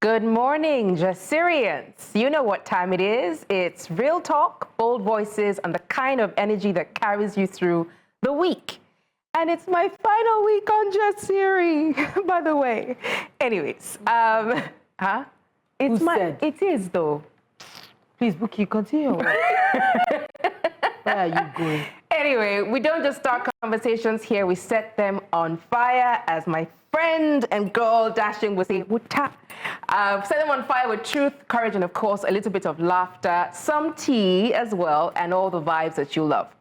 Good morning, Jasirians. You know what time it is. It's real talk, bold voices, and the kind of energy that carries you through the week. And it's my final week on Jasiri, by the way. Anyways, It is though. Please, Buki, continue. Where are you going? Anyway, we don't just start conversations here, we set them on fire, as my friend and girl Dashing would say, set them on fire with truth, courage, and of course, a little bit of laughter, some tea as well, and all the vibes that you love.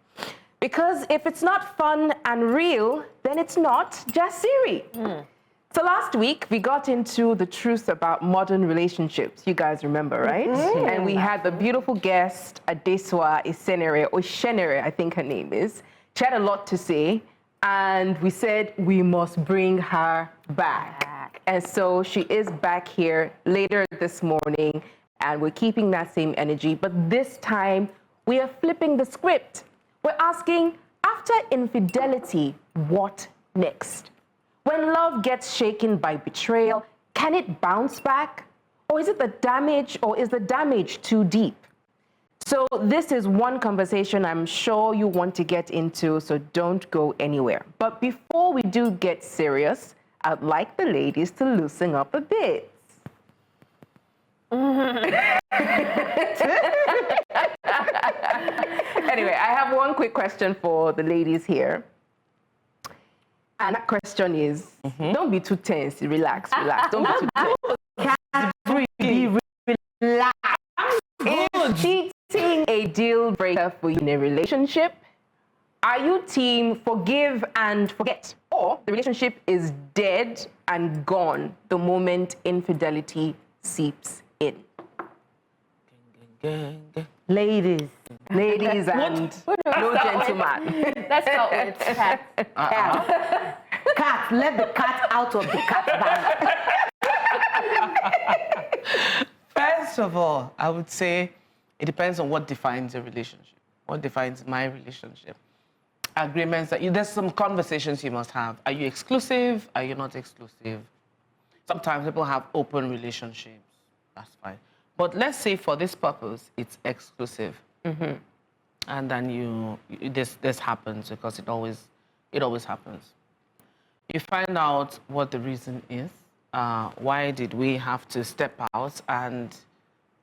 Because if it's not fun and real, then it's not Jasiri. So last week, we got into the truth about modern relationships. You guys remember, right? And we had the beautiful guest, Adesuwa, Isénérè, or Isénérè, I think her name is. She had a lot to say, and we said we must bring her back. And so she is back here later this morning, and we're keeping that same energy. But this time, we are flipping the script. We're asking, after infidelity, what next? When love gets shaken by betrayal, can it bounce back? Or is the damage too deep? So this is one conversation I'm sure you want to get into, so don't go anywhere. But before we do get serious, I'd like the ladies to loosen up a bit. Anyway, I have one quick question for the ladies here. And that question is, don't be too tense, relax. Don't be too tense. Relax. Is cheating a deal breaker for you in a relationship? Are you team forgive and forget? Or the relationship is dead and gone the moment infidelity seeps in? Ladies and no gentleman. Let's start with cat. Cat, let the cat out of the cat bag. First of all, I would say it depends on what defines a relationship. What defines my relationship? Agreements that there's some conversations you must have. Are you exclusive? Are you not exclusive? Sometimes people have open relationships. That's fine. But let's say for this purpose, it's exclusive. And then this happens because it always happens. You find out what the reason is. Why did we have to step out? And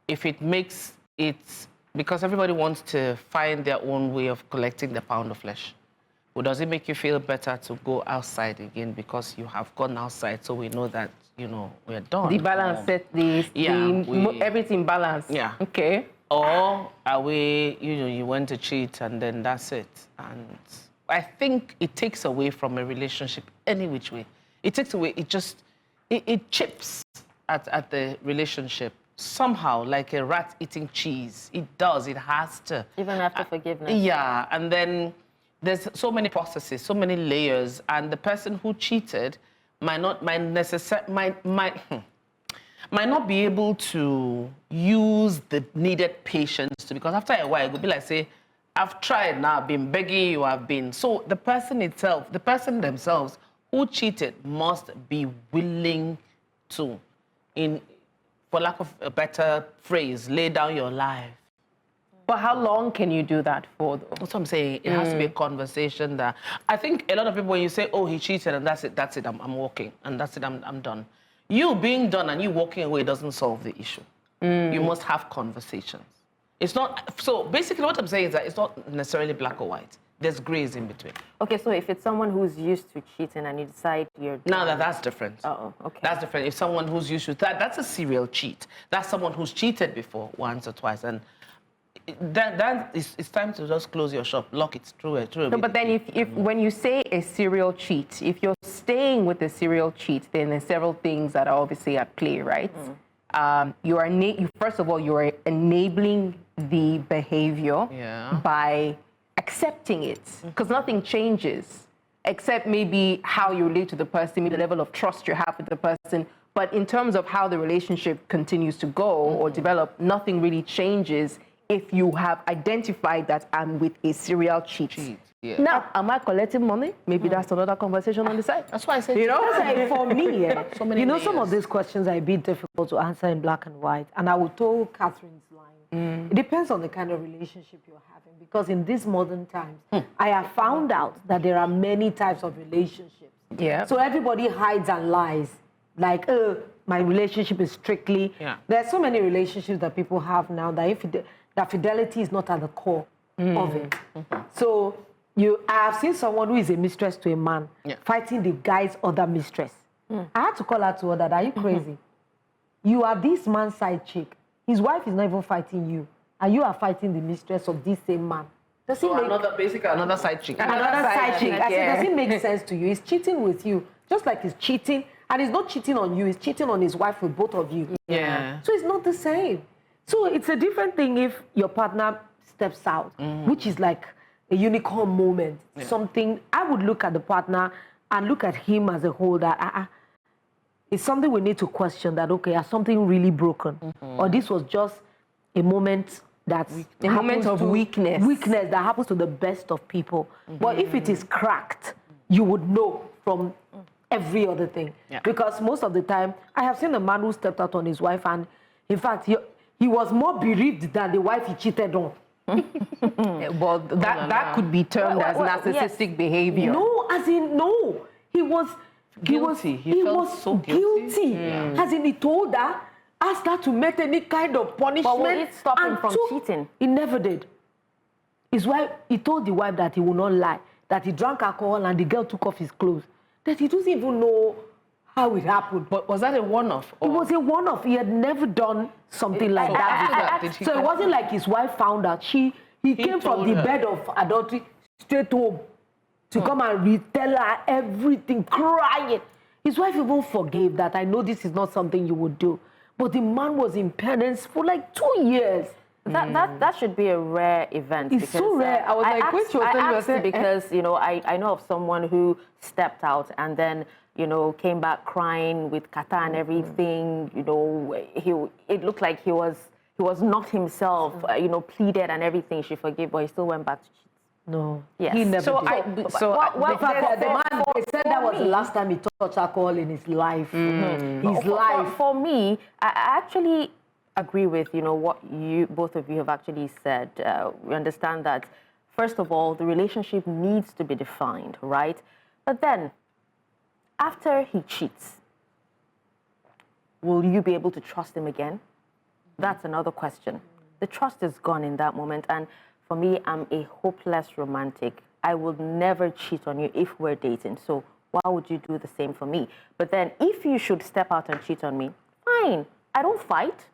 if it makes it, because everybody wants to find their own way of collecting the pound of flesh. Or does it make you feel better to go outside again because you have gone outside, so we know that, we're done? The balance set, everything balanced. Yeah. Okay. Or are we, you went to cheat and then that's it. And I think it takes away from a relationship any which way. It takes away, it chips at the relationship somehow, like a rat eating cheese. It does, it has to. Even after forgiveness. Yeah, and then there's so many processes, so many layers, and the person who cheated might not be able to use the needed patience because after a while it would be like, say, I've tried now, I've been begging you, I've been. So the person themselves who cheated must be willing to, for lack of a better phrase, lay down your life. But how long can you do that for, though? That's what I'm saying. It has to be a conversation that... I think a lot of people, when you say, oh, he cheated, and that's it, I'm walking, and that's it, I'm done. You being done and you walking away doesn't solve the issue. You must have conversations. It's not... So basically what I'm saying is that it's not necessarily black or white. There's grays in between. Okay, so if it's someone who's used to cheating and you decide you're done... Now that's different. Oh, okay. That's different. If someone who's used to that, that's a serial cheat. That's someone who's cheated before once or twice, and it's time to just close your shop, lock it through it. No, but then if when you say a serial cheat, if you're staying with a serial cheat, then there's several things that are obviously at play, right? First of all, you are enabling the behavior by accepting it, because nothing changes except maybe how you relate to the person, maybe the level of trust you have with the person. But in terms of how the relationship continues to go or develop, nothing really changes if you have identified that I'm with a serial cheat. Yeah. Now, am I collecting money? Maybe that's another conversation on the side. That's why I said, You know? That's like, for me, yeah. So many some of layers. these questions are a bit difficult to answer in black and white. And I will tell Catherine's line. It depends on the kind of relationship you're having. Because in these modern times, I have found out that there are many types of relationships. Yeah. So everybody hides and lies. Like, my relationship is strictly... Yeah. There are so many relationships that people have now that fidelity is not at the core of it. So I have seen someone who is a mistress to a man fighting the guy's other mistress. I had to call her to order. Are you crazy? You are this man's side chick. His wife is not even fighting you. And you are fighting the mistress of this same man. Does it make... another side chick. Another side chick. I said, yeah. does it make sense to you? He's cheating with you, just like he's cheating. And he's not cheating on you, he's cheating on his wife with both of you. Yeah. So it's not the same. So it's a different thing if your partner steps out, which is like a unicorn moment. Yeah. Something, I would look at the partner and look at him as a whole that it's something we need to question that, okay, has something really broken? Or this was just a moment that's A moment of weakness. Weakness that happens to the best of people. But if it is cracked, you would know from every other thing. Yeah. Because most of the time, I have seen a man who stepped out on his wife, and in fact, he was more bereaved than the wife he cheated on. Well, that could be termed as narcissistic behavior. No, as in, no. He was Guilty. He felt was so guilty. As in, he told her, asked her to make any kind of punishment. But will it stop him and from cheating? He never did. His wife, he told the wife that he would not lie, that he drank alcohol and the girl took off his clothes. That he doesn't even know how it happened. But was that a one-off? It was a one-off. He had never done something like that before. So it wasn't like his wife found out. He came from told the her. bed of adultery straight home to come and retell her everything, crying. His wife even forgave that. I know this is not something you would do. But the man was in penance for like 2 years. That should be a rare event. It's so rare. I was like, when she was telling me, I said, because, you know, I know of someone who stepped out and then, you know, came back crying with kata and everything. You know, it looked like he was not himself, you know, pleaded and everything. She forgave, but he still went back to cheat. No, Yes. he never So did. in fact, The man, they said that was the last time he touched alcohol in his life. His life. For me, I actually agree with, you know, what both of you have actually said. We understand that, first of all, the relationship needs to be defined, right? But then, after he cheats, will you be able to trust him again? That's another question. The trust is gone in that moment. And for me, I'm a hopeless romantic. I will never cheat on you if we're dating. So why would you do the same for me? But then if you should step out and cheat on me, fine. I don't fight.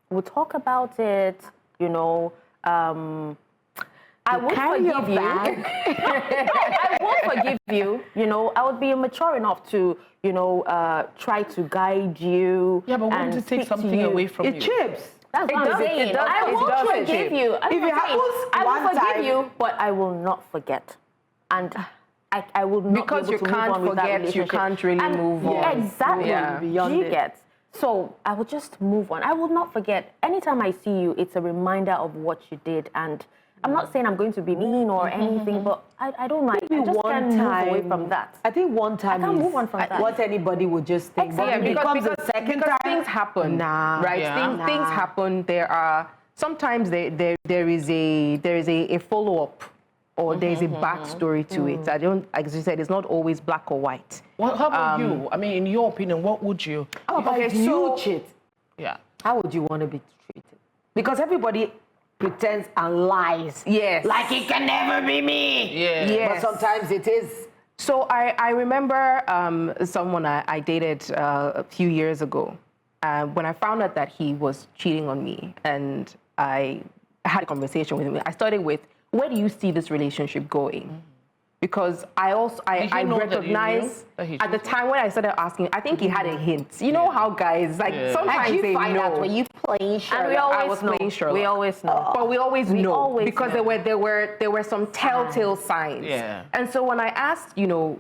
We'll talk about it, you know. I won't forgive you. I won't forgive you. You know, I would be mature enough to, you know, try to guide you. Yeah, but wouldn't it take something away from you? It chips. That's what I'm saying. I won't forgive you. If it happens I will one forgive time- you, but I will not forget. And I will not Because be you able to move can't on with that forget, you relationship. can't really And move on. Exactly. Yeah. Beyond Do you it. get? So I will just move on. I will not forget. Anytime I see you, it's a reminder of what you did. And I'm not saying I'm going to be mean or anything, but I don't know. I Maybe just one can't move away time- from that. I think one time can't is move on from that. what anybody would just think. Exactly. But when it becomes a second time, things happen. Nah. Right? Yeah. Things happen. There are sometimes there is a follow-up or there's a backstory to it. I don't, as you said, it's not always black or white. Well, how about you? I mean, in your opinion, what would you? how about Okay, if you so- cheat? Yeah. How would you want to be treated? Because everybody pretends and lies. Yes. Like it can never be me. Yeah. Yes. But sometimes it is. So I remember someone I dated a few years ago. When I found out that he was cheating on me, and I had a conversation with him, I started with, where do you see this relationship going? Because I Did he know that you recognize knew that he at the cheated? time when I started asking, I think he had a hint. You know how guys, like Yeah. sometimes How'd you they find know. out? Were you playing Sherlock? And we I always was know. playing Sherlock. We always know. But we always We know always because know. there were some telltale signs. Yeah. And so when I asked, you know,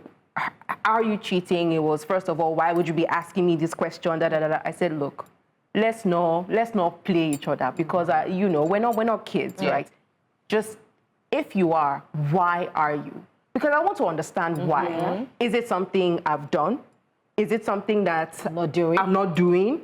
are you cheating? It was, first of all, why would you be asking me this question? Da, da, da, da. I said, look, let's not play each other because you know we're not kids, Yeah. right? Just if you are, why are you? Because I want to understand why. Is it something I've done? Is it something that I'm not doing?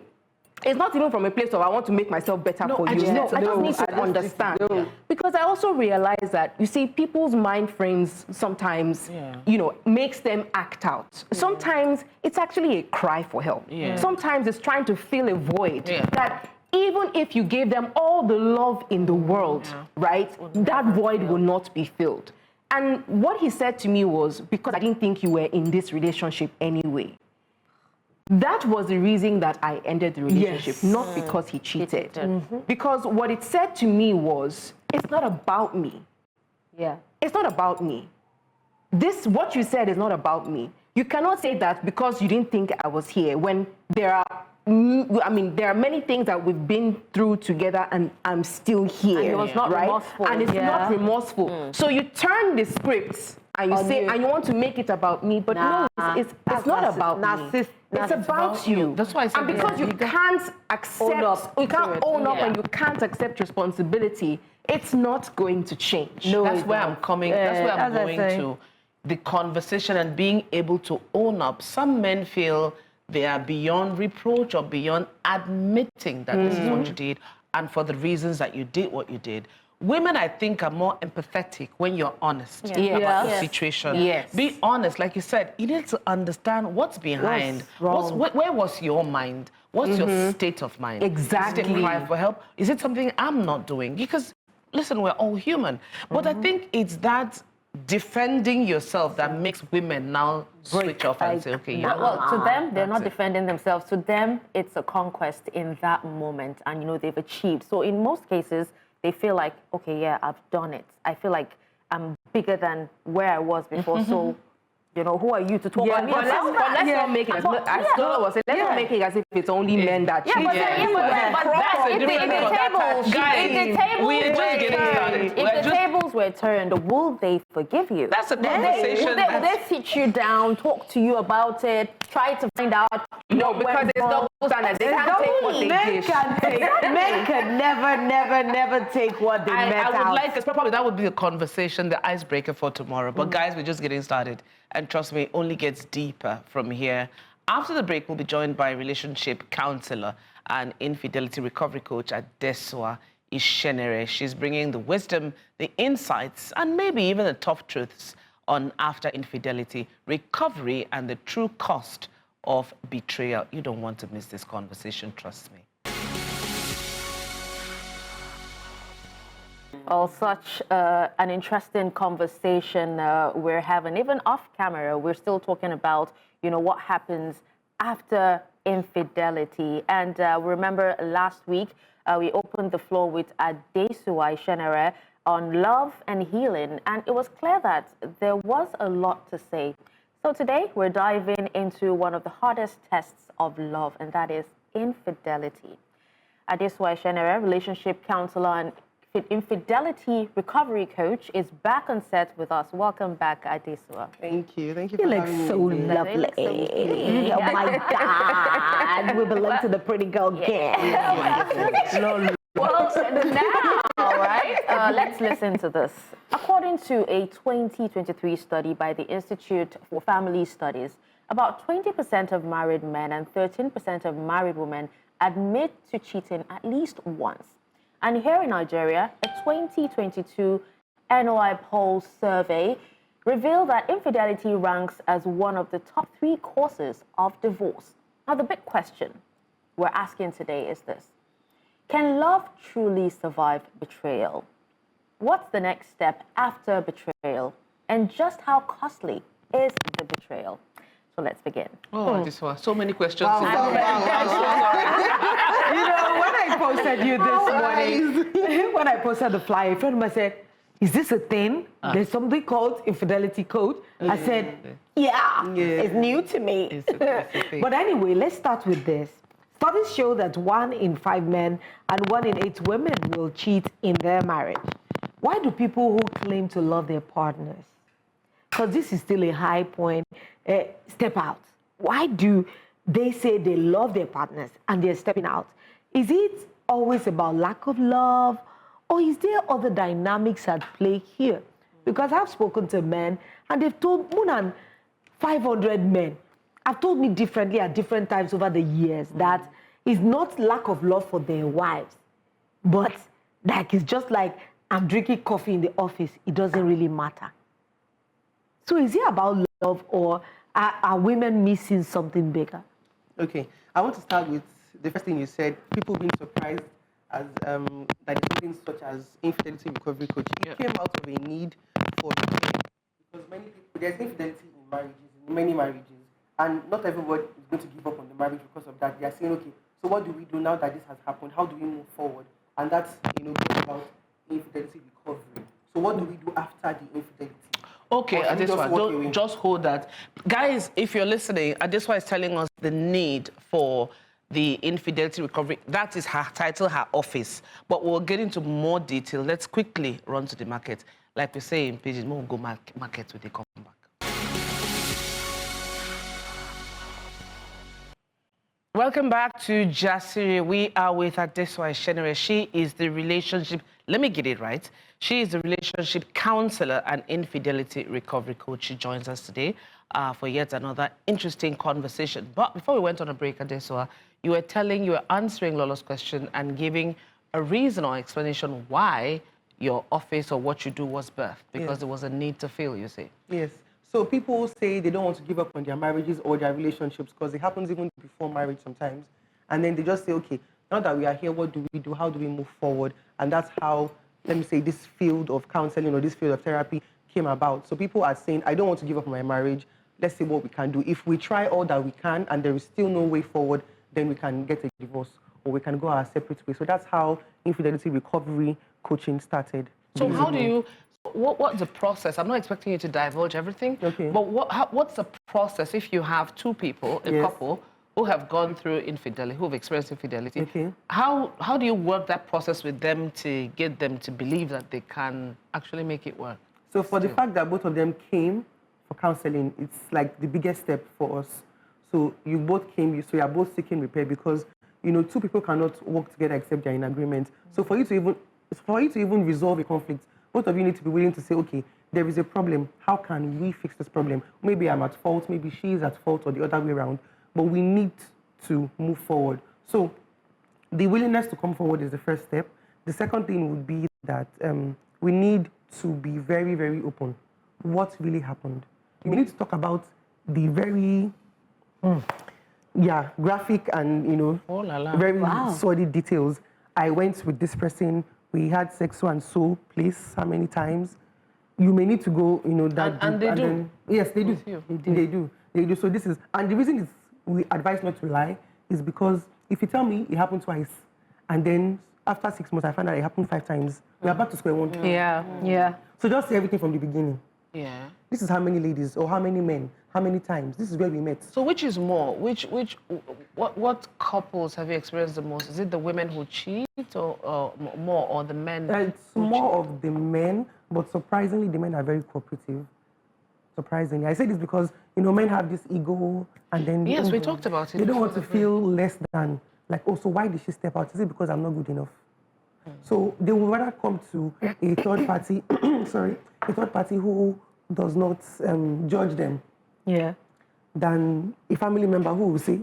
It's not even from a place of I want to make myself better for you. I just need to understand. Because I also realize that, you see, people's mind frames sometimes, you know, makes them act out. Sometimes it's actually a cry for help. Sometimes it's trying to fill a void that even if you gave them all the love in the world, right, that void will not be filled. And what he said to me was, because I didn't think you were in this relationship anyway. That was the reason that I ended the relationship, not because he cheated. Because what it said to me was, it's not about me. It's not about me. What you said is not about me. You cannot say that because you didn't think I was here, when there are, I mean, there are many things that we've been through together and I'm still here. And it was not remorseful. And it's not remorseful. So you turn the scripts and you say, and you want to make it about me, but no, it's not about me. It's about you. That's why I said, and because you can't accept, you can't own up and you can't accept responsibility, it's not going to change. No, that's where I'm coming. That's where I'm going to. The conversation and being able to own up. Some men feel they are beyond reproach or beyond admitting that this is what you did and for the reasons that you did what you did. Women, I think, are more empathetic when you're honest about the situation. Be honest. Like you said, you need to understand what's behind. Where was your mind? What's your state of mind? Exactly. Is it a cry for help? Is it something I'm not doing? Because, listen, we're all human. But I think it's that defending yourself that makes women now switch off and say, okay, well, to them, they're not defending themselves. To them, it's a conquest in that moment, and, you know, they've achieved. So in most cases, they feel like, okay, yeah, I've done it. I feel like I'm bigger than where I was before. So, you know, who are you to talk about me? But let's not make it as let's not make it as if it's only men that cheat. If the tables were turned, will they forgive you? That's a conversation. Will they sit you down, talk to you about it, try to find out? No, because it's double standard. They can't take what they give. Men can never take what they met out. I would like, because probably that would be the conversation, the icebreaker for tomorrow. But guys, we're just getting started. And trust me, it only gets deeper from here. After the break, we'll be joined by relationship counselor and infidelity recovery coach Adesuwa, Isénérè. She's bringing the wisdom, the insights, and maybe even the tough truths on after infidelity, recovery, and the true cost of betrayal. You don't want to miss this conversation, trust me. Oh, such an interesting conversation we're having. Even off camera, we're still talking about, you know, what happens after infidelity. And remember last week, we opened the floor with Adesuwa, Isénérè, on love and healing. And it was clear that there was a lot to say. So today, we're diving into one of the hardest tests of love, and that is infidelity. Adesuwa, Isénérè, relationship counselor and infidelity recovery coach, is back on set with us. Welcome back, Adesuwa. Thank you. Thank you You for look having so me again. lovely. Oh my God. We belong to the pretty girl gang. Well, now, right? Let's listen to this. According to a 2023 study by the Institute for Family Studies, about 20% of married men and 13% of married women admit to cheating at least once. And here in Nigeria, a 2022 NOI poll survey revealed that infidelity ranks as one of the top 3 causes of divorce. Now, the big question we're asking today is this: can love truly survive betrayal? What's the next step after betrayal? And just how costly is the betrayal? So let's begin. Oh, this was so many questions. You know, when I posted you this morning, when I posted the flyer, a friend of mine said, is this a thing? There's something called infidelity code. I said, yeah, it's new to me. But anyway, let's start with this. Studies show that 1 in 5 men and 1 in 8 women will cheat in their marriage. Why do people who claim to love their partners, because this is still a high point, step out? Why do they say they love their partners and they're stepping out? Is it always about lack of love, Or is there other dynamics at play here? Because I've spoken to men, and they've told more than 500 men have told me differently at different times over the years that it's not lack of love for their wives, but like it's just like I'm drinking coffee in the office. It doesn't really matter. So is it about love, or are women missing something bigger? Okay, I want to start with the first thing you said, people being surprised as that is something such as infidelity recovery coaching. It came out of a need for repair, because many people, there's infidelity in marriages, in many marriages, and not everybody is going to give up on the marriage because of that. They are saying, okay, so what do we do now that this has happened? How do we move forward? And that's, goes about infidelity recovery. So what do we do after the infidelity? Okay, Adesuwa, just hold that. Guys, if you're listening, Adesuwa is telling us the need for the infidelity recovery. That is her title, her office. But we'll get into more detail. Let's quickly run to the market. Like we say in Pidgin, we'll go market when they come back. Welcome back to Jasiri. We are with Adesuwa Isénérè. She is the relationship, let me get it right. She is the relationship counselor and infidelity recovery coach. She joins us today for yet another interesting conversation. But before we went on a break, Adesuwa, you were answering Lolo's question and giving a reason or explanation why your office or what you do was birthed, because there was a need to fill, you say. Yes. So people say they don't want to give up on their marriages or their relationships because it happens even before marriage sometimes. And then they just say, okay, now that we are here, what do we do? How do we move forward? And that's how, let me say, this field of counseling or this field of therapy came about. So people are saying, I don't want to give up on my marriage. Let's see what we can do. If we try all that we can and there is still no way forward, then we can get a divorce or we can go our separate way. So that's how infidelity recovery coaching started. So how do you... What's the process? I'm not expecting you to divulge everything, but what's the process if you have two people, a couple, who have gone through infidelity, who have experienced infidelity? How do you work that process with them to get them to believe that they can actually make it work? So for the fact that both of them came for counseling, it's like the biggest step for us. So you both came, so you are both seeking repair because, two people cannot work together except they're in agreement. So for you to even resolve a conflict, both of you need to be willing to say, okay, there is a problem. How can we fix this problem? Maybe I'm at fault, maybe she is at fault, or the other way around. But we need to move forward. So the willingness to come forward is the first step. The second thing would be that we need to be very, very open. What really happened? We need to talk about the very, graphic and, very sordid details. I went with this person. We had sex so and so place, how many times. You may need to go, that. And they do. Then, yes, they do. They do. So this is, and the reason is we advise not to lie is because if you tell me it happened twice, and then after 6 months I find out it happened 5 times, we are back to square one. Yeah. So just say everything from the beginning. Yeah. This is how many ladies or how many men, how many times. This is where we met. So which is more? What couples have you experienced the most? Is it the women who cheat or more, or the men? It's more of the men, but surprisingly, the men are very cooperative. Surprisingly. I say this because, men have this ego and then... Yes, we talked about it. They don't want to feel less than, like, oh, so why did she step out? Is it because I'm not good enough? So they would rather come to a third party, a third party who does not judge them. Yeah. Than a family member who will say,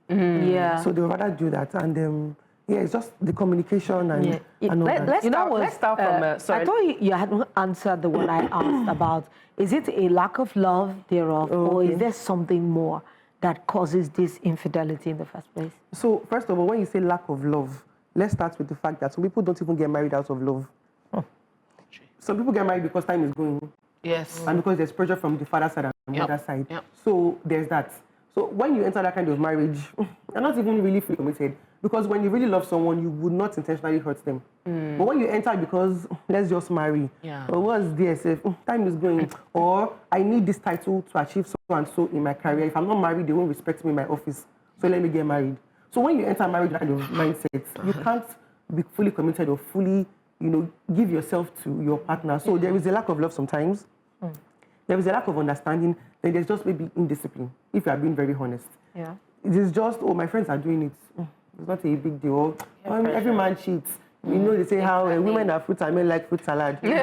Yeah. So they would rather do that. And it's just the communication and all that. Let's start from... sorry. I thought you hadn't answered the one I asked about. Is it a lack of love thereof, or is there something more that causes this infidelity in the first place? So first of all, when you say lack of love, let's start with the fact that some people don't even get married out of love. Some people get married because time is going. Yes. And because there's pressure from the father side and the mother side. So there's that. So when you enter that kind of marriage, you're not even really fully committed. Because when you really love someone, you would not intentionally hurt them. But when you enter because, let's just marry, or what's this, if time is going, or I need this title to achieve so and so in my career. If I'm not married, they won't respect me in my office. So let me get married. So when you enter marriage, that kind of mindset, you can't be fully committed or fully, give yourself to your partner. So there is a lack of love sometimes. There is a lack of understanding. Then there's just maybe indiscipline, if you are being very honest. Yeah. It is just, my friends are doing it. It's not a big deal. Every man cheats. You know, they say how women are fruit and men like fruit salad. It's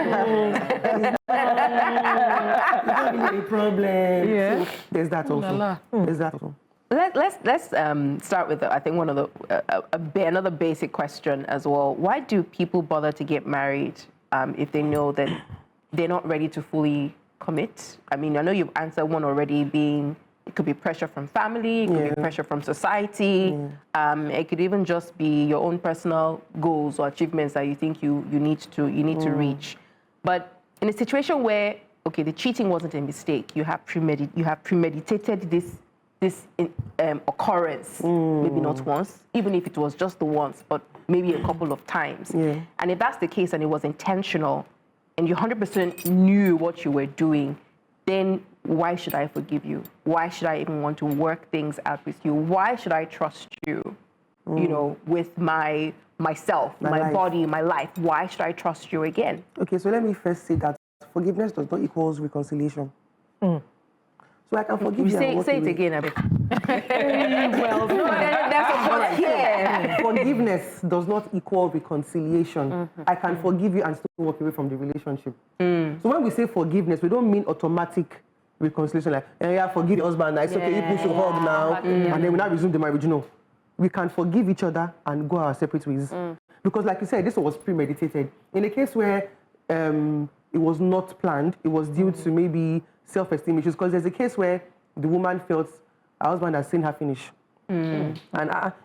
not really a problem. Yeah. So there's that also. There's that also. Let's start with, I think, one of the another basic question as well. Why do people bother to get married if they know that they're not ready to fully commit? I mean, I know you've answered one already, being it could be pressure from family, it could be pressure from society. It could even just be your own personal goals or achievements that you think you need to reach. But in a situation where, okay, the cheating wasn't a mistake, you have premeditated this occurrence, maybe not once, even if it was just the once, but maybe a couple of times. And if that's the case and it was intentional, and you 100% knew what you were doing, then why should I forgive you? Why should I even want to work things out with you? Why should I trust you, you know, with myself, my life. body, my life? Why should I trust you again? Okay, so let me first say that forgiveness does not equal reconciliation. So I can forgive you. Say it again, Abby. Well, That's yeah. Forgiveness does not equal reconciliation. I can forgive you and still walk away from the relationship. So when we say forgiveness, we don't mean automatic reconciliation, like, yeah, forgive your husband, it's okay, you should hug now, and then we now resume the marriage. No, we can forgive each other and go our separate ways. Because like you said, this was premeditated. In a case where it was not planned, it was due to maybe self-esteem issues, because there's a case where the woman felt her husband has seen her finish. And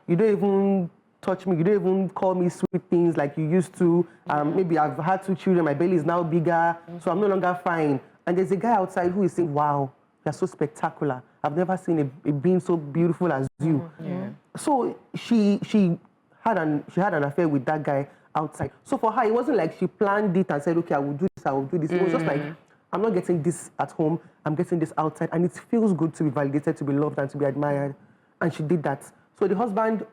you don't even touch me, you don't even call me sweet things like you used to. Maybe I've had 2 children, my belly is now bigger, so I'm no longer fine. And there's a guy outside who is saying, wow, you're so spectacular. I've never seen a being so beautiful as you. So she had an affair with that guy outside. So for her, it wasn't like she planned it and said, okay, I will do this, I will do this. It was just like, I'm not getting this at home, I'm getting this outside. And it feels good to be validated, to be loved, and to be admired. And she did that. So the husband,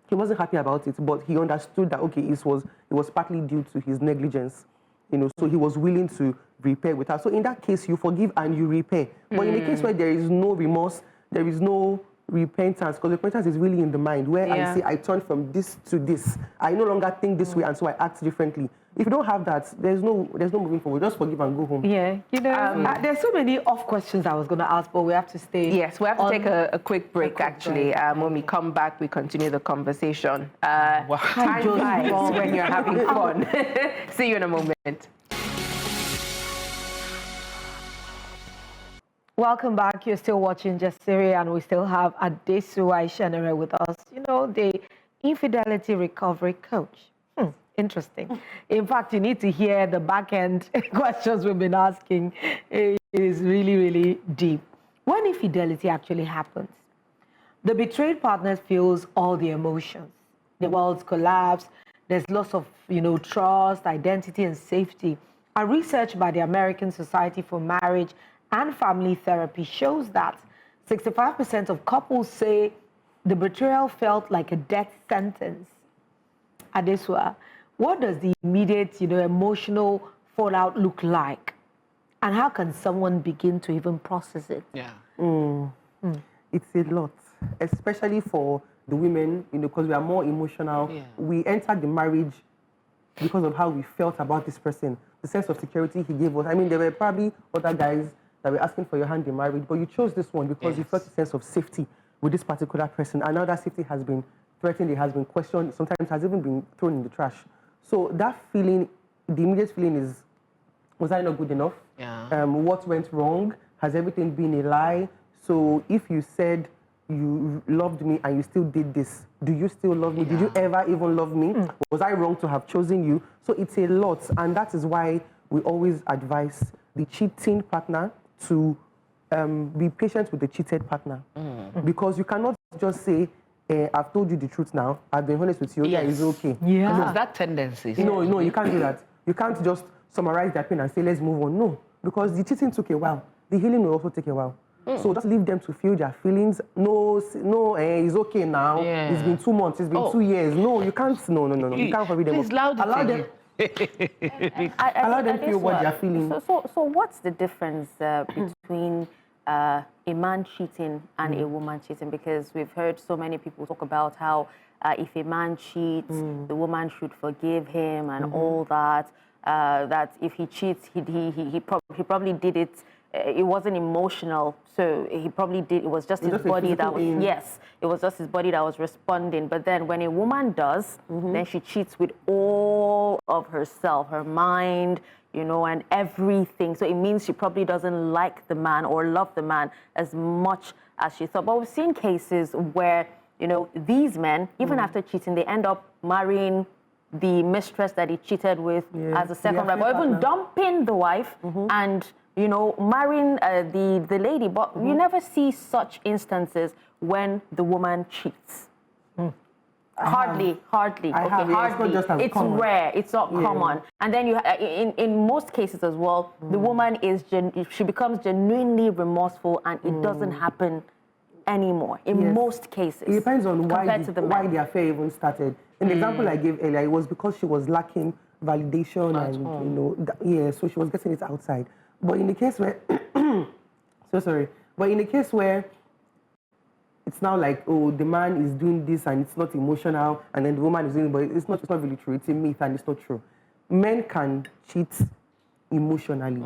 he wasn't happy about it, but he understood that, okay, it was partly due to his negligence. You know, so he was willing to repair with her. So in that case, you forgive and you repair. But in a case where there is no remorse, there is no repentance, because repentance is really in the mind, where I say, I turn from this to this. I no longer think this way, and so I act differently. If you don't have that, there's no moving forward. Just forgive and go home. Yeah, you know, there's so many off questions I was going to ask, but we have to stay. Yes, we have to take a quick break, actually. When we come back, we continue the conversation. Time flies when you're having fun. See you in a moment. Welcome back. You're still watching Jasiri, and we still have Adesuwa Isénérè with us. You know, the infidelity recovery coach. Interesting. In fact, you need to hear the back-end questions we've been asking. It is really, really deep. When infidelity actually happens, the betrayed partner feels all the emotions. The world collapse. There's loss of, trust, identity, and safety. A research by the American Society for Marriage and Family Therapy shows that 65% of couples say the betrayal felt like a death sentence. Adesuwa, what does the immediate, emotional fallout look like? And how can someone begin to even process it? It's a lot, especially for the women, because we are more emotional. We entered the marriage because of how we felt about this person, the sense of security he gave us. I mean, there were probably other guys that were asking for your hand in marriage, but you chose this one because you felt a sense of safety with this particular person. And now that safety has been threatened, it has been questioned, sometimes has even been thrown in the trash. So that feeling, the immediate feeling is, was I not good enough? What went wrong? Has everything been a lie? So if you said you loved me and you still did this, do you still love me? Did you ever even love me? Was I wrong to have chosen you? So it's a lot, and that is why we always advise the cheating partner to be patient with the cheated partner. Because you cannot just say, I've told you the truth now, I've been honest with you, it's okay. Because that tendency. No, you can't do that. You can't just summarize their pain and say, let's move on. No, because the cheating took a while. The healing will also take a while. So just leave them to feel their feelings. No, it's okay now. It's been 2 months, it's been 2 years. No, you can't, no. You can't forbid them. Please allow them. Allow them feel what they're feeling. So what's the difference between a man cheating and a woman cheating, because we've heard so many people talk about how if a man cheats, the woman should forgive him and all that. That if he cheats, he probably did it. It wasn't emotional, so he probably did. It was just his body that was. Yes, it was just his body that was responding. But then when a woman does, then she cheats with all of herself, her mind, you know, and everything. So it means she probably doesn't like the man or love the man as much as she thought. But we've seen cases where, you know, these men, even after cheating, they end up marrying the mistress that he cheated with as a second wife, or even dumping the wife and, you know, marrying the lady. But you never see such instances when the woman cheats. Hardly. It's rare. It's not common. And then you, in most cases as well, the woman she becomes genuinely remorseful, and it doesn't happen anymore. In most cases, it depends on why the affair even started. In the example I gave earlier, it was because she was lacking validation and you know, so she was getting it outside. But in the case where, But in the case where it's now like, oh, the man is doing this and it's not emotional, and then the woman is doing it, but it's not really true. It's a myth and it's not true. Men can cheat emotionally.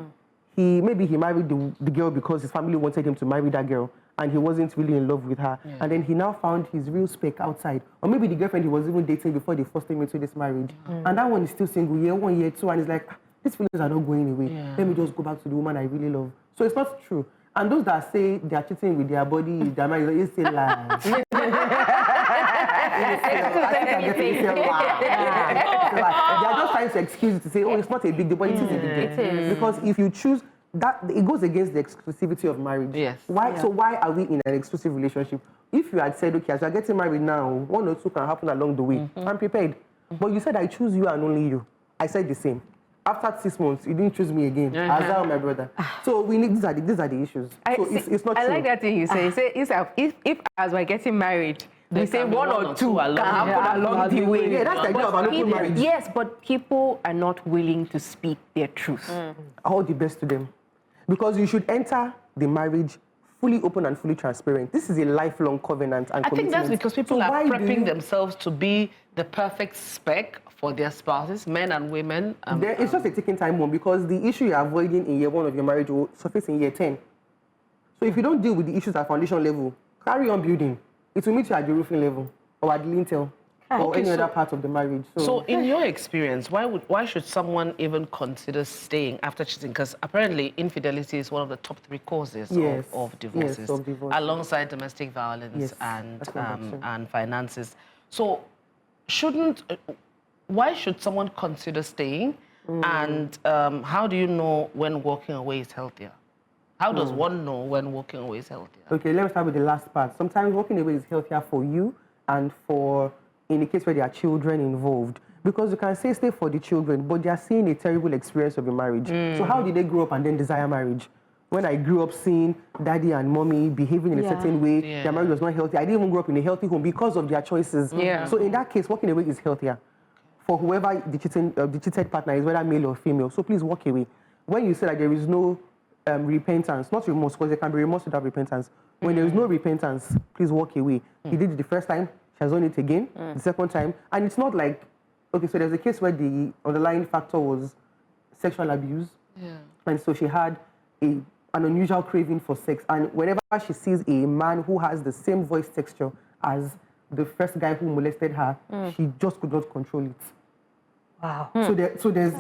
Maybe he married the girl because his family wanted him to marry that girl, and he wasn't really in love with her. And then he now found his real spec outside. Or maybe the girlfriend he was even dating before they forced him into this marriage. And that one is still single, year 1, year 2, and he's like, these feelings are not going away. Let me just go back to the woman I really love. So it's not true. And those that say they are cheating with their body, their mind, it's still lies. They are just trying to excuse it to say, oh, it's not a big deal, but it is a big deal. Because if you choose, that it goes against the exclusivity of marriage. Yes. Why? So why are we in an exclusive relationship? If you had said, okay, as you're getting married now, 1 or 2 can happen along the way, I'm prepared. But you said, I choose you and only you. I said the same. After 6 months, you didn't choose me again. As well, my brother. So we need these are the issues. It's not true. I like that thing you say. If as we're getting married, we say 1 or 2 can happen along the way. Yeah, that's the idea of an open marriage. Yes, but people are not willing to speak their truth. All the best to them. Because you should enter the marriage fully open and fully transparent. This is a lifelong covenant and commitment. I think that's because people are prepping themselves to be the perfect spec for their spouses, men and women. It's just a ticking time bomb, because the issue you're avoiding in year 1 of your marriage will surface in year 10. So if you don't deal with the issues at foundation level, carry on building. It will meet you at the roofing level or at the lintel or any other part of the marriage. So in your experience, why should someone even consider staying after cheating? Because apparently infidelity is one of the top 3 causes of divorces, yes, of divorce, alongside domestic violence and finances. So why should someone consider staying? And how do you know when walking away is healthier? How does one know when walking away is healthier? Okay, let me start with the last part. Sometimes walking away is healthier for you and for, in the case where there are children involved. Because you can say stay for the children, but they are seeing a terrible experience of your marriage. So how did they grow up and then desire marriage? When I grew up seeing daddy and mommy behaving in a certain way, their marriage was not healthy. I didn't even grow up in a healthy home because of their choices. So in that case, walking away is healthier for whoever the cheated partner is, whether male or female. So please walk away. When you say that there is no repentance, not remorse, because there can be remorse without repentance. When there is no repentance, please walk away. He did it the first time, she has done it again, the second time. And it's not like, okay, so there's a case where the underlying factor was sexual abuse. And so she had an unusual craving for sex. And whenever she sees a man who has the same voice texture as the first guy who molested her, she just could not control it. Wow. So there's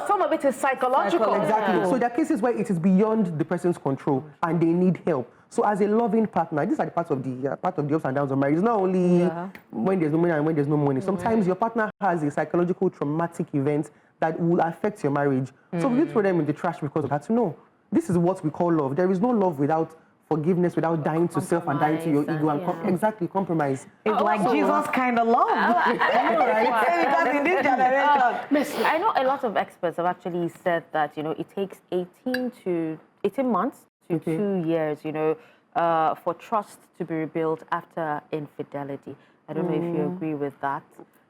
some of it is psychological. Exactly. So there are cases where it is beyond the person's control and they need help. So as a loving partner, these are the parts of the ups and downs of marriage. It's not only when there's no money and when there's no money. Sometimes your partner has a psychological traumatic event that will affect your marriage. So we need to throw them in the trash because of that. No, this is what we call love. There is no love without forgiveness, without dying to self and dying to your ego and compromise. It's like Jesus kind of love. Because in this generation, I know a lot of experts have actually said that, you know, it takes 18 months to 2 years, you know, for trust to be rebuilt after infidelity. I don't know if you agree with that.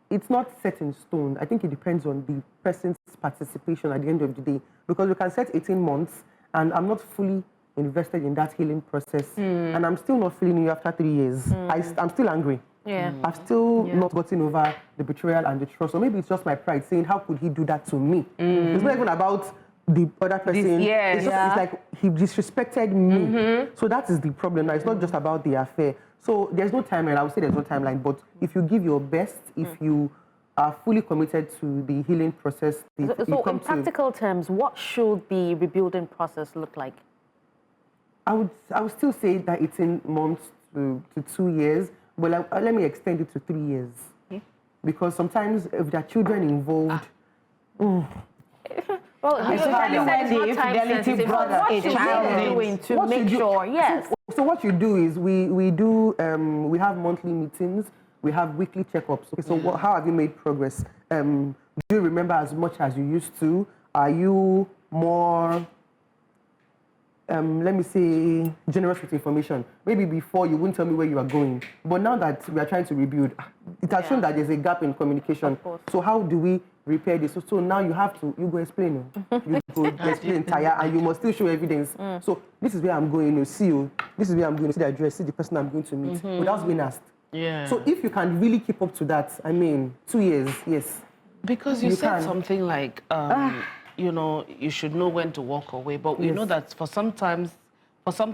It's not set in stone. I think it depends on the person's participation at the end of the day. Because we can set 18 months and I'm not fully invested in that healing process, and I'm still not feeling you after 3 years. I'm still angry. Yeah. I've still not gotten over the betrayal and the trust. Or maybe it's just my pride saying, how could he do that to me? It's not even about the other person. It's like he disrespected me. So that is the problem. Now, it's not just about the affair. So there's no timeline. I would say there's no timeline. But if you give your best, if you are fully committed to the healing process, So in practical terms, what should the rebuilding process look like? I would still say that 18 months to 2 years, but let me extend it to 3 years. Because sometimes if there are children involved, well, especially when the infidelity brought a child doing to make sure, yes. So what you do is we have monthly meetings, we have weekly checkups. Okay, so how have you made progress? Do you remember as much as you used to? Are you more, let me say, generous with information? Maybe before you wouldn't tell me where you are going, but now that we are trying to rebuild, it has shown that there's a gap in communication. So how do we repair this? So now you go explain. You go explain, tire, and you must still show evidence. So this is where I'm going to see you. This is where I'm going to see the address, see the person I'm going to meet, without being asked. Yeah. So if you can really keep up to that, I mean, 2 years, yes. Because you said something like, you know, you should know when to walk away. But we know that for some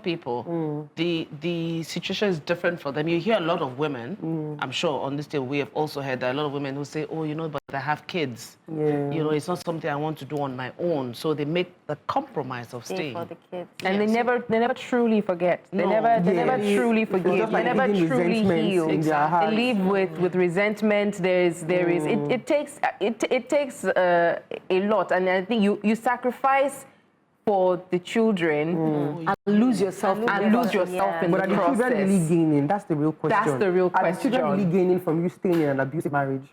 people, the situation is different for them. You hear a lot of women, I'm sure on this day we have also heard that a lot of women who say, oh, you know, but I have kids. Yeah. You know, it's not something I want to do on my own. So they make the compromise of staying. For the kids. And they never truly forget. They never truly forgive. They never truly heal. They live with resentment. It takes a lot, and I think you sacrifice for the children and lose yourself in the But are the process. children really gaining? That's the real question. That's the real Are the children question. really gaining from you staying in an abusive marriage?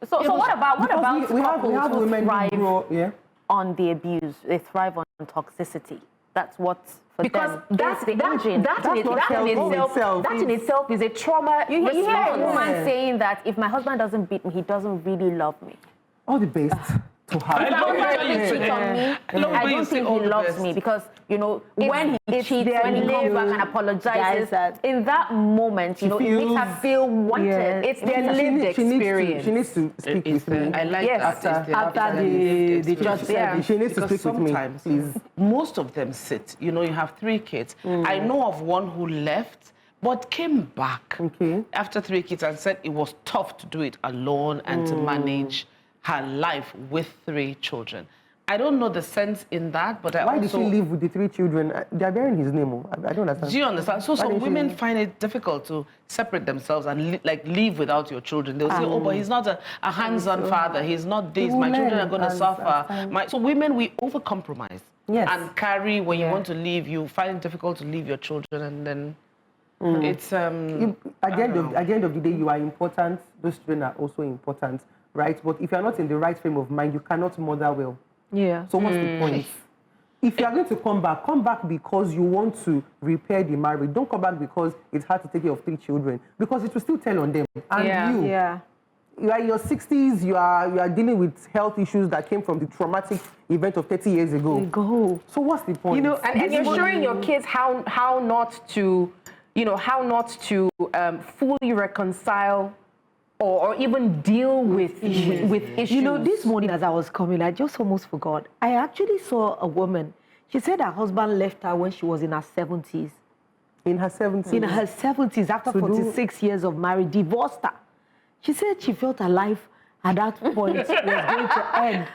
So what about we have couples women who thrive who grow, on the abuse? They thrive on toxicity. That's what for Because them. that in itself is a trauma. You hear a response. woman saying that if my husband doesn't beat me, he doesn't really love me. all the best to If my have. husband doesn't cheat on me, I don't think he loves me because, you know, when he cheats, when he comes back and apologizes, in that moment, you know, it makes her feel wanted. It's their lived experience. She needs to speak with me. I like that. After the judge said She needs to speak with me, sometimes, please. most of them sit. You know, you have 3 kids. I know of one who left, but came back after 3 kids and said it was tough to do it alone and to manage her life with 3 children. I don't know the sense in that, but Why did she live with the 3 children? They are bearing his name. I don't understand. Do you understand? So some women find it difficult to separate themselves and live without your children. They'll say, oh, but he's not a hands-on father. He's not this. My children are going to suffer. So women, we over-compromise. Yes. And carry, when you want to leave, you find it difficult to leave your children, and then it's... At the end of the day, you are important. Those children are also important, right? But if you're not in the right frame of mind, you cannot mother well. Yeah. So what's the point? If you are going to come back because you want to repair the marriage. Don't come back because it's hard to take care of 3 children, because it will still tell on them. And you are in your 60s, you are dealing with health issues that came from the traumatic event of 30 years ago. So what's the point? You know, and you're showing your kids how not to, fully reconcile or even deal with issues. You know, this morning as I was coming, I just almost forgot. I actually saw a woman. She said her husband left her when she was in her 70s. In her 70s? In her 70s, after 46 years of marriage, divorced her. She said she felt her life at that point was going to end.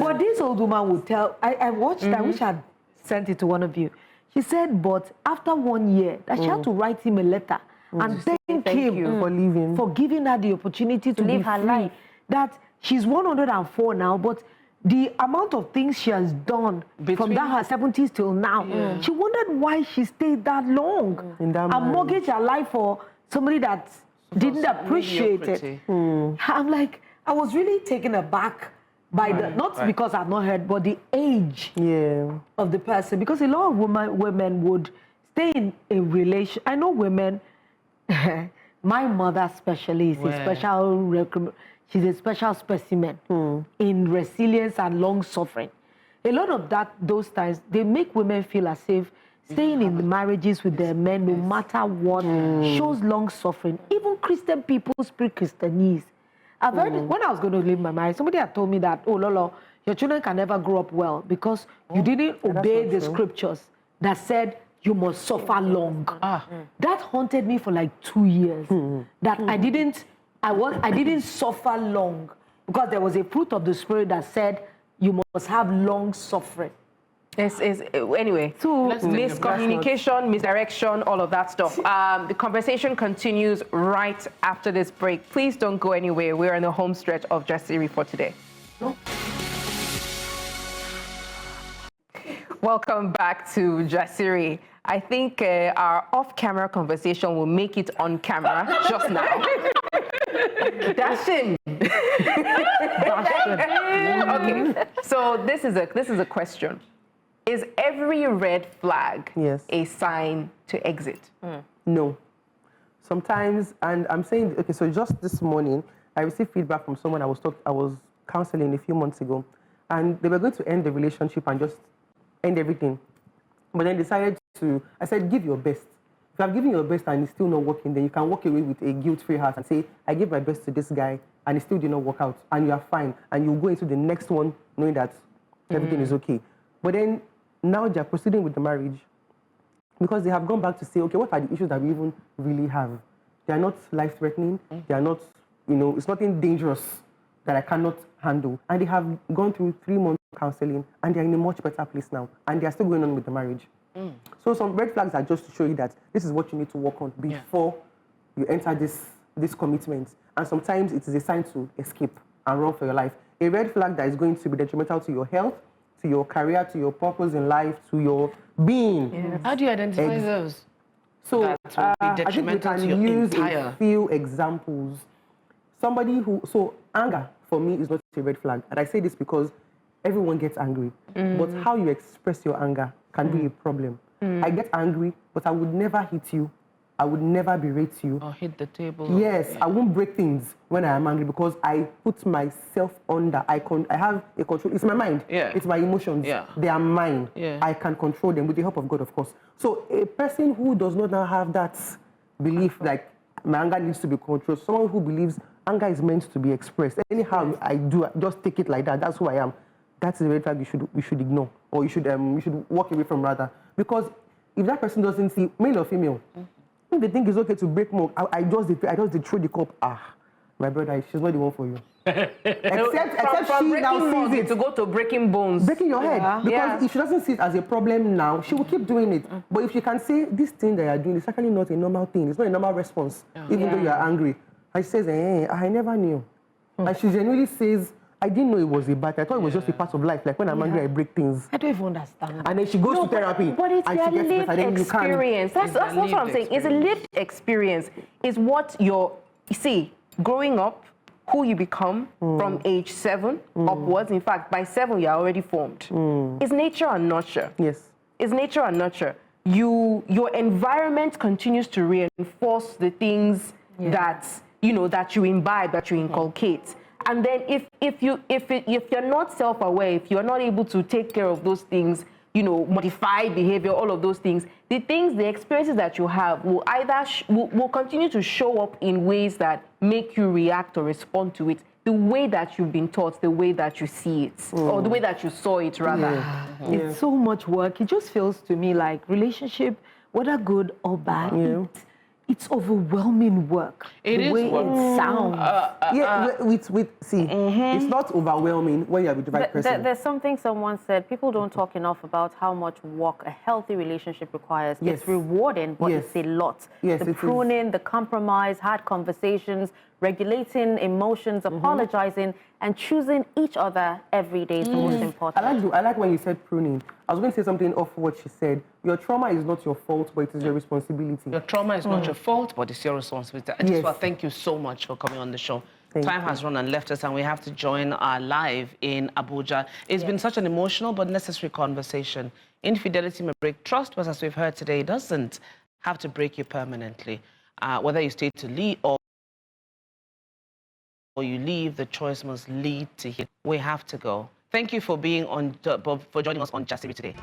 But this old woman would tell, I watched, I wish I'd sent it to one of you. She said, but after 1 year, that she had to write him a letter and thank him for leaving, for giving her the opportunity to live her life. That she's 104 now, but the amount of things she has done from that her 70s till now, she wondered why she stayed that long and mortgaged her life for somebody that didn't appreciate it. I'm like, I was really taken aback by the, not because I've not heard, but the age of the person. Because a lot of women would stay in a relation. I know women, my mother especially is a special, she's a special specimen in resilience and long suffering. a lot of those times, they make women feel as if staying in the marriages with their men, no matter what, shows long suffering. Even Christian people speak Christianese. I've heard it, when I was going to leave my marriage, somebody had told me that, oh, Lolo, your children can never grow up well because you didn't obey the scriptures that said you must suffer long. That haunted me for like 2 years. That I didn't suffer long because there was a fruit of the spirit that said you must have long suffering. Anyway, so miscommunication, misdirection, all of that stuff. The conversation continues right after this break. Please don't go anywhere. We're in the home stretch of Jasiri for today. Welcome back to Jasiri. I think our off-camera conversation will make it on camera just now. Dashing. Okay, so this is a question. Is every red flag a sign to exit? No. Sometimes, and I'm saying, okay, so just this morning, I received feedback from someone I was counseling a few months ago, and they were going to end the relationship and just end everything. But then I said, give your best. If you have given your best and it's still not working, then you can walk away with a guilt-free heart and say, I gave my best to this guy and it still did not work out, and you are fine, and you go into the next one knowing that everything is okay. But then now they're proceeding with the marriage because they have gone back to say, okay, what are the issues that we even really have? They are not life-threatening. They are not, it's nothing dangerous that I cannot handle. And they have gone through 3 months of counseling and they're in a much better place now. And they are still going on with the marriage. So some red flags are just to show you that this is what you need to work on before you enter this commitment. And sometimes it is a sign to escape and run for your life. A red flag that is going to be detrimental to your health, to your career, to your purpose in life, to your being. Yes. How do you identify those? So I think we can use a few examples. So anger for me is not a red flag. And I say this because everyone gets angry. But how you express your anger can be a problem. I get angry, but I would never hit you. I would never berate you. Or hit the table. Yes, I won't break things when I am angry because I put myself under. I have a control. It's my mind. It's my emotions. They are mine. I can control them with the help of God, of course. So a person who does not now have that belief, like my anger needs to be controlled, someone who believes anger is meant to be expressed. Anyhow I do, just take it like that. That's who I am. That's the red flag you should ignore, or you should walk away from rather. Because if that person doesn't see, male or female, if they think it's okay to break more, I just throw the cup. My brother, she's not the one for you. except from she now sees it to go to breaking bones, breaking your head. Because if she doesn't see it as a problem now, she will keep doing it. But if she can say this thing that you're doing is actually not a normal thing, it's not a normal response, even though you are angry, and she says, I never knew, and she genuinely says, I didn't know it was a bad thing. I thought it was just a part of life. Like when I'm angry, I break things. I don't even understand. And then she goes to therapy. But it's and a she gets lived better. experience. That's what I'm saying. It's a lived experience. It's what you see, growing up, who you become from age 7 upwards. In fact, by 7, you're already formed. It's nature and nurture. Yes. It's nature and nurture. Your environment continues to reinforce the things that you imbibe, that you inculcate. And then if you're not self-aware, if you're not able to take care of those things, modify behavior, all of those things, the experiences that you have will either will continue to show up in ways that make you react or respond to it the way that you've been taught, the way that you see it, or the way that you saw it, rather. It's so much work. It just feels to me like relationship, whether good or bad, it's overwhelming work. The way it sounds. It's not overwhelming when you're with the right person. There's something someone said, people don't talk enough about how much work a healthy relationship requires. It's rewarding, but it's a lot. The pruning, the compromise, hard conversations, regulating emotions, apologizing, and choosing each other every day is the most important. I like when you said pruning. I was going to say something off what she said. Your trauma is not your fault, but it is your responsibility. Your trauma is not your fault, but it's your responsibility. Adesuwa, thank you so much for coming on the show. Time has run and left us, and we have to join our live in Abuja. It's been such an emotional but necessary conversation. Infidelity may break trust, but as we've heard today, it doesn't have to break you permanently. Whether you stay to lead or you leave, the choice must lead to heal. We have to go. Thank you for being for joining us on Jasiri today.